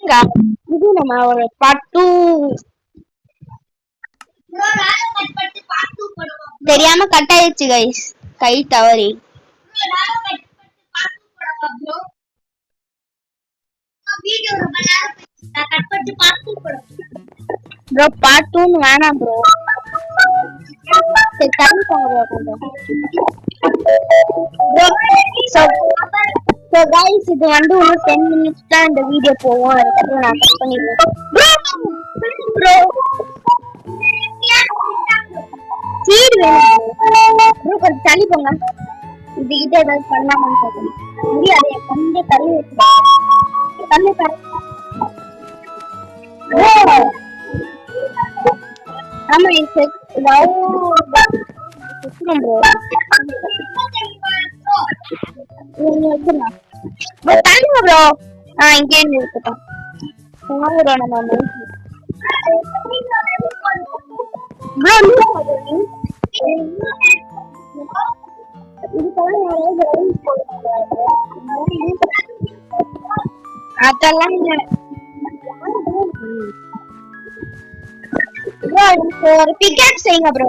இது நம்ம ஒரு பார்ட் 2 தெரியாம கட் ஆயிடுச்சு गाइस கை தவறி bro part 2 வேணாம் bro சரி டைம் போங்க bro so guys இது வந்து ஒரு 10 minutes தான் இந்த வீடியோ போகும் அதுக்கு அப்புறம் நான் கட் பண்ணிடுவேன் bro சீட் வேணும் bro கொஞ்சம் தள்ளி போங்க இது கிட்ட ஏதாவது பண்ணலாமான்னு கேட்கணும் முடியாது கண்ணே தள்ளி வச்சு கண்ணே தள்ளி ஆமா இது ப்ரோ இங்கே இருக்கட்டும் அதெல்லாம் ஒரு பிக்காக்ஸ் செய்யுங்க ப்ரோ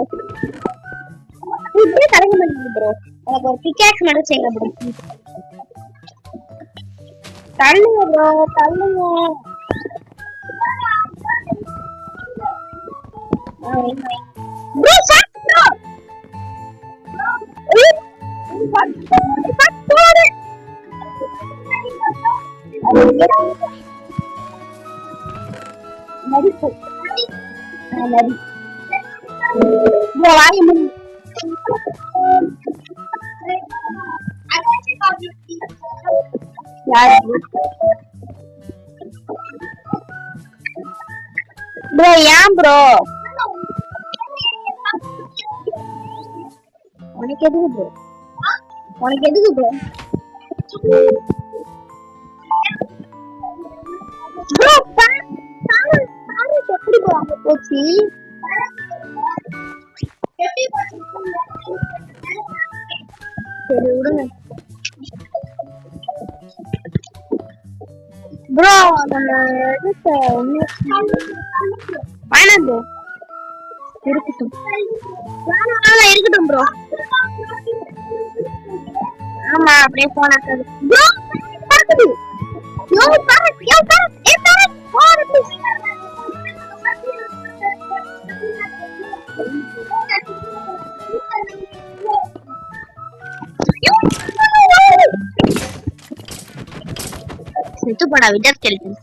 இப்படியே கலங்க மாட்டேங்குது ப்ரோ எனக்கு ஒரு பிக்காக்ஸ் மட்டும் செய்யுங்க ப்ரோ தள்ளுங்க ப்ரோ தள்ளுங்க ப்ரோ சாக் ப்ரோ நடிப்பு நடி வாய் முடி ப்ரோ ஏன் ப்ரோ உனக்கு எதுக்கு ப்ரோ உனக்கு எதுக்கு ப்ரோ ப்ரோ எப்படி ப்ரோ அங்க போச்சு சரி விடுங்க ப்ரோ நம்ம எதுக்கு வேணாம் ப்ரோ இருக்கட்டும் இருக்கட்டும் ப்ரோ ஆமா அப்படியே போனா ப்ரோ பாக்குது செத்து போடா விட்டர் ஸ்கெல்டன்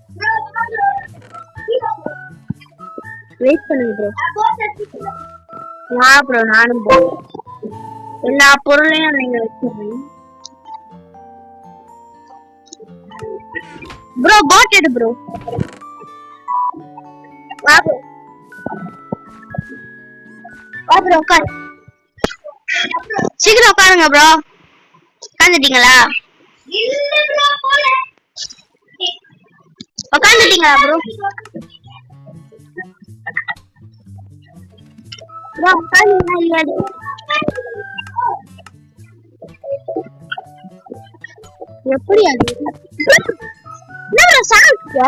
வெயிட் பண்ணுங்க ப்ரோ வா ப்ரோ நானும் ப்ரோ எல்லா பொருளையும் நீங்க வச்சிருக்கீங்க ப்ரோ பாட் எடு ப்ரோ வா ப்ரோ வா ப்ரோ உட்காரு சீக்கிரம் உட்காருங்க ப்ரோ உட்காந்துட்டீங்களா உட்காந்துட்டீங்களா ப்ரோ ப்ரோ உட்காந்துங்களா இல்லையா எப்படி அது என்ன சாப்பிட்ட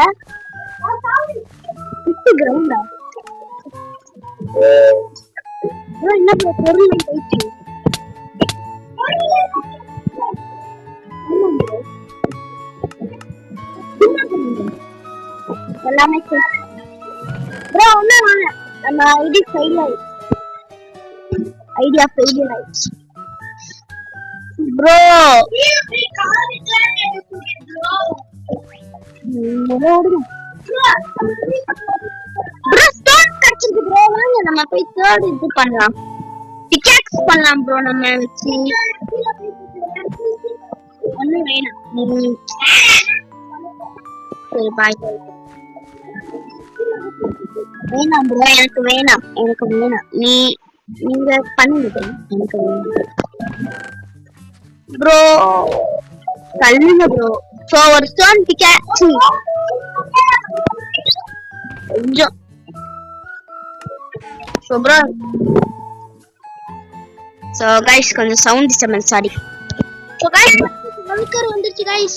கிரவுண்டா என்ன ப்ரோ பொருள் போயிடுச்சு எல்லாமே ப்ரோ ஒண்ணு வாங்க நம்ம ஐடி ஃபெயில் ஆயிடுச்சு ஐடியா ஃபெயில் ஆயிடுச்சு ப்ரோ ப்ரோ ஸ்டோன் கட்சிக்கு ப்ரோ வாங்க நம்ம போய் தேர்ட் இது பண்ணலாம் பிக்காக்ஸ் பண்ணலாம் ப்ரோ நம்ம வச்சு ஒண்ணு வேணாம் சரி பாய் வேணாம் ப்ரோ எனக்கு வேணாம் நீங்க பண்ணுங்க எனக்கு வேணாம் ப்ரோ தள்ளுங்க ப்ரோ சோ ஒரு ஸ்டோன் பிக்காக்ஸ் கொஞ்சம் சோ ப்ரோ சோ गाइस கொஞ்சம் sound disturbance sorry so guys வந்துருச்சு गाइस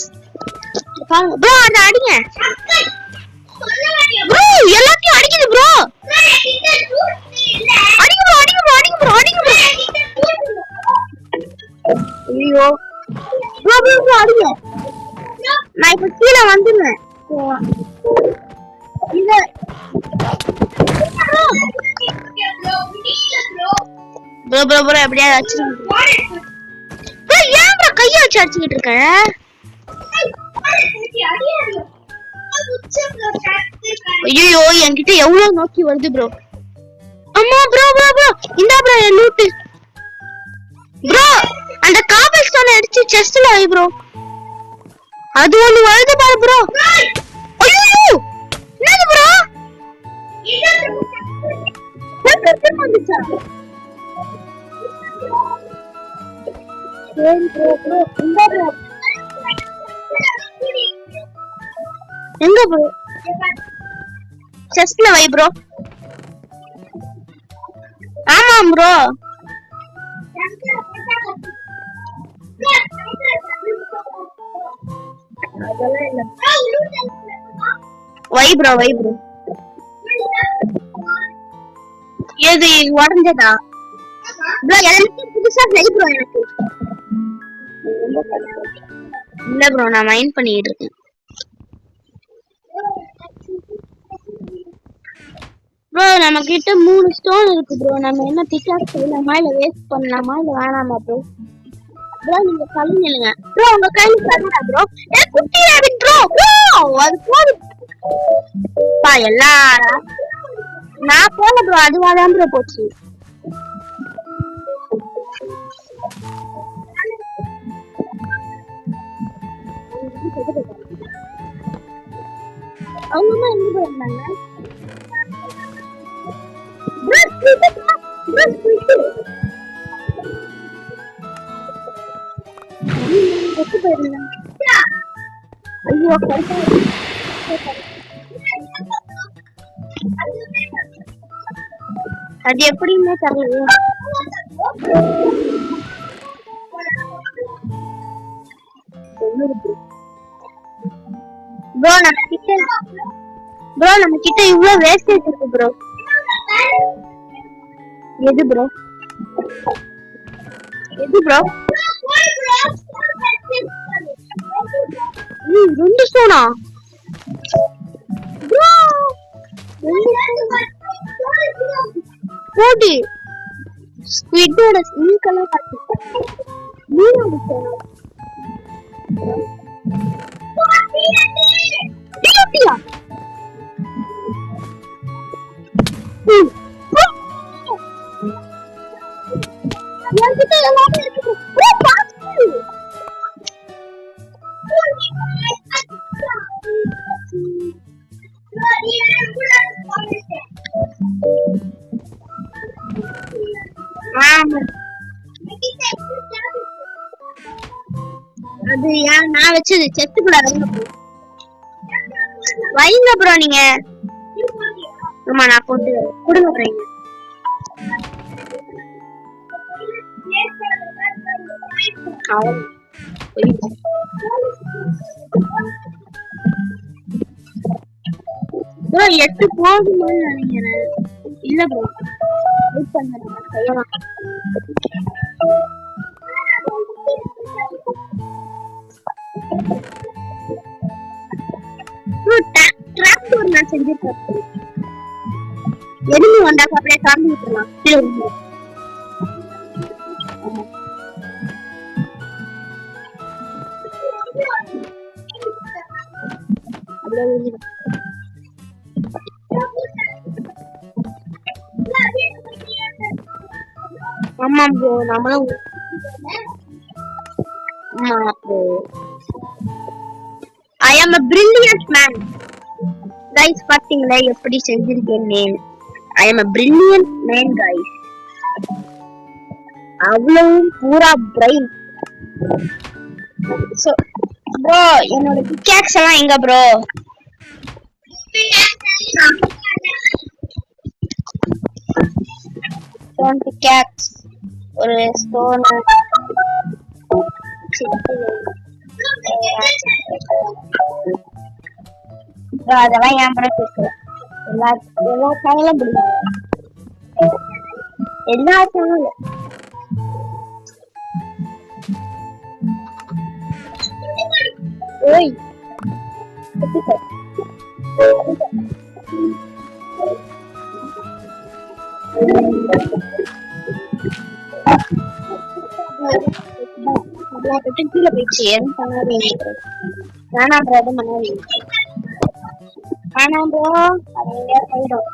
பாருங்க ப்ரோ அத அடிங்க வந்துட்டேன் வந்துடுவேன். இத ப்ரோ ப்ரோ ப்ரோ எப்படியாவது அடிச்சிருங்க ப்ரோ. ஏன் ப்ரோ கையை வச்சு அடிச்சுக்கிட்டு இருக்கேன்? ஐயோ என்கிட்ட எவ்வளவு நோக்கி வருது ப்ரோ. அம்மா ப்ரோ ப்ரோ ப்ரோ இந்த ப்ரோ லூட் ப்ரோ. அந்த காபல் ஸ்டோன் அடிச்சு செஸ்ட்ல வை ப்ரோ. அது ஒண்ணு வருது பாரு ப்ரோ. ஐயோ என்னது ப்ரோ? எங்க ப்ரோ? செஸ்ட்ல வை ப்ரோ. ஆமா ப்ரோ. வை ப்ரோ வை ப்ரோ. எது உடஞ்சதா ப்ரோ? எனக்கு புதுசா வை ப்ரோ. எனக்கு இல்ல ப்ரோ நான் மைண்ட் பண்ணிட்டு இருக்கேன் ப்ரோ. நம்ம கிட்ட 3 ஸ்டோன் இருக்கு ப்ரோ. நம்ம என்ன பிக்காஸ் செய்யலாமா இல்ல வேஸ்ட் பண்ணலாமா இல்ல வேணாமா ப்ரோ? ப்ரோ நீங்க சொல்லுங்க ப்ரோ. உங்க கையில கல்லா ப்ரோ? ஏ குட்டி ராபிட் ப்ரோ. ப்ரோ அது போடு பா எல்லாரும். நான் போல ப்ரோ அதுவா தான் ப்ரோ போச்சு. அவங்க எங்க போயிருந்தாங்க? ஐயோ அது எப்படின்னு தெரியல ப்ரோ. நம்ம கிட்ட இவ்வளவு வேஸ்டேஜ் இருக்கு ப்ரோ. எது ப்ரோ? எது ப்ரோ? 2 ஸ்டோனா ப்ரோ? போடி ஸ்குவிட்டோட ஸ்கின்கெல்லாம் காட்டுது. மூணாவது ஸ்டோனா டிடியா? என்கிட்ட எல்லாமே இருக்கு ப்ரோ. பாத்து அது ஏன் நான் வச்சது செத்து கூட வைங்க ப்ரோ. நீங்க ஆமா நான் போட்டு கொடுங்க ப்ரோ. ப்ரோ 8 போகுமான்னு நினைக்கிறேன். இல்ல ப்ரோ வெயிட் பண்ணுங்க செய்யலாம். ட்ராப் டோர் நான் செஞ்சிருக்கேன். எதுவும் வந்தா அப்படியே காம்பி விட்டுலாம். ஆமா ப்ரோ நம்மளும் I am a brilliant man. Guys பாத்தீங்களா எப்படி செஞ்சிருக்கேன்னு? I am a brilliant man guys. அவ்வளவு பூரா brain. So bro என்னோட pickaxe எல்லாம் எங்க bro? Stone pickaxe ஒரு stone அதெல்லாம் ஏன் படம் கேட்கல. எல்லா சேனலும் பிடிக்கும். எல்லா சேனலும் ஓய் கீழே போயிடுச்சு எதுவும் பண்ணாதீங்க வேணாம் ப்ரோ எதுவும் பண்ணாதீங்க வேணாம் ப்ரோ அது எங்கேயா போயிடும்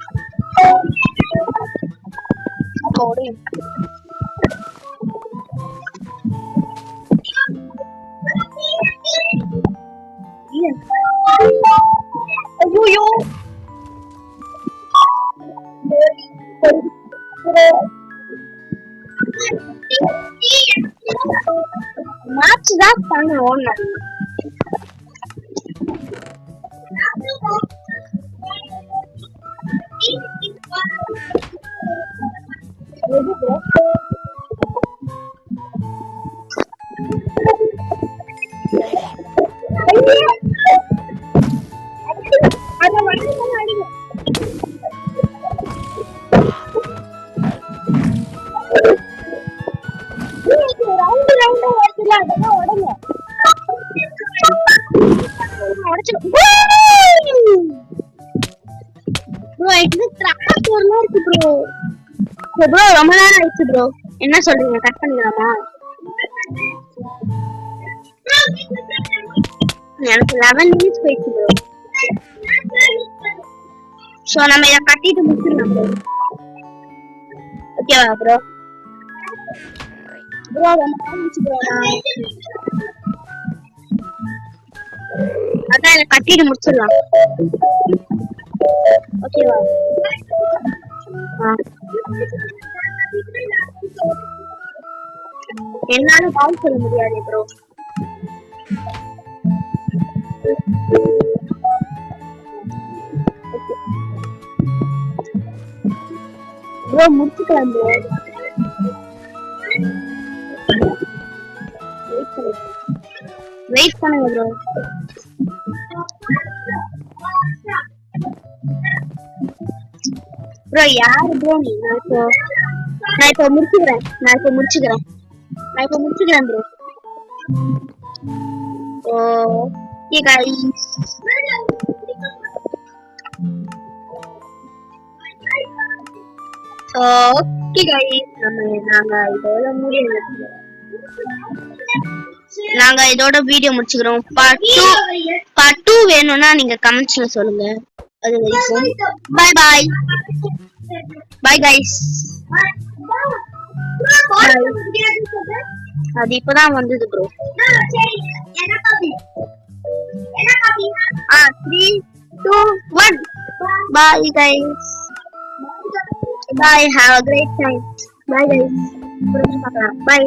ஐயோ மேட்ச் தான் பண்ண ஓடணும் ப்ரோ ரொம்ப நேரம் ஆயிடுச்சு ப்ரோ என்ன சொல்றீங்க கட் பண்ணிடலாமா எனக்கு 11 minutes போயிடுச்சு ப்ரோ சோ நம்ம இதை கட்டிட்டு முடிச்சிடலாம் ப்ரோ ஓகேவா ப்ரோ ப்ரோ ரொம்ப நேரம் ஆயிடுச்சு ப்ரோ அதான் இதை கட்டிட்டு முடிச்சிடலாம் ஓகேவா என்னால கால் சொல்ல முடியாது ப்ரோ ப்ரோ முடிச்சுக்கலாம் ப்ரோ வெயிட் பண்ணுங்க ப்ரோ ப்ரோ யாரு ப்ரோ நீ நான் இப்போ முடிச்சுக்கிறேன் bro okay guys okay guys நாங்க இதோட வீடியோ முடிச்சுக்கிறோம் பார்ட் 2 வேணும்னா நீங்க கமெண்ட்ஸ்ல சொல்லுங்க அது வரைக்கும் பை गाइस அது இப்பதான் வந்தது bro 3 2 1 bye guys bye have a great time bye guys bye